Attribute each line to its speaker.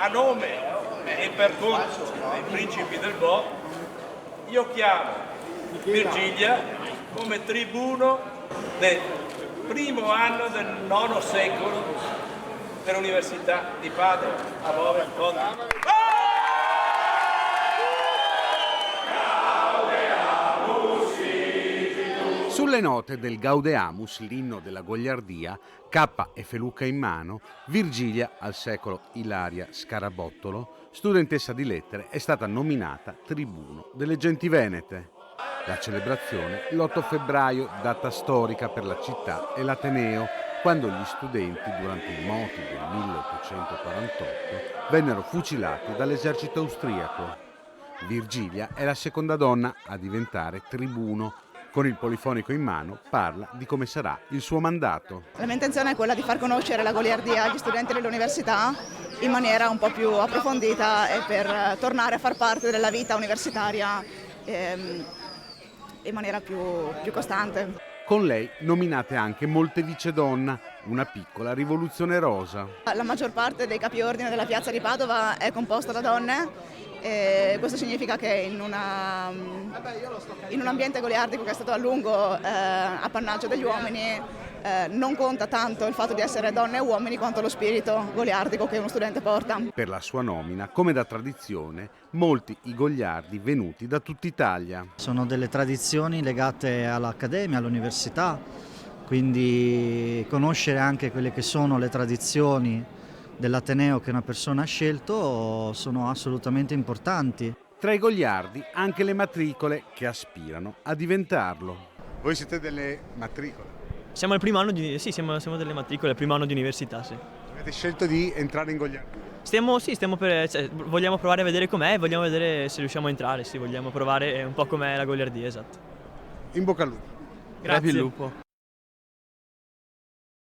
Speaker 1: a nome e per conto dei principi del Bo, io chiamo Virgilia come tribuno del primo anno del IX secolo dell'Università di Padova a Bove Conti.
Speaker 2: Sulle note del Gaudeamus, l'inno della goliardia, cappa e feluca in mano, Virgilia, al secolo Ilaria Scarabottolo, studentessa di lettere, è stata nominata tribuno delle genti venete. La celebrazione l'8 febbraio, data storica per la città e l'Ateneo, quando gli studenti, durante i moti del 1848, vennero fucilati dall'esercito austriaco. Virgilia è la seconda donna a diventare tribuno. Con il polifonico in mano parla di come sarà il suo mandato.
Speaker 3: La mia intenzione è quella di far conoscere la goliardia agli studenti dell'università in maniera un po' più approfondita e per tornare a far parte della vita universitaria in maniera più costante.
Speaker 2: Con lei nominate anche molte vice donna, una piccola rivoluzione rosa.
Speaker 3: La maggior parte dei capiordine della piazza di Padova è composta da donne. E questo significa che in un ambiente goliardico che è stato a lungo appannaggio degli uomini non conta tanto il fatto di essere donne e uomini quanto lo spirito goliardico che uno studente porta.
Speaker 2: Per la sua nomina, come da tradizione, molti i goliardi venuti da tutta Italia.
Speaker 4: Sono delle tradizioni legate all'accademia, all'università, quindi conoscere anche quelle che sono le tradizioni dell'Ateneo che una persona ha scelto sono assolutamente importanti.
Speaker 2: Tra i goliardi anche le matricole che aspirano a diventarlo. Voi siete delle matricole?
Speaker 5: Siamo al primo anno siamo delle matricole, al primo anno di università, sì.
Speaker 2: Avete scelto di entrare in goliardia?
Speaker 5: Vogliamo provare a vedere com'è, vogliamo vedere se riusciamo a entrare, sì, vogliamo provare un po' com'è la goliardia, esatto.
Speaker 2: In bocca al lupo.
Speaker 5: Grazie. Lupo.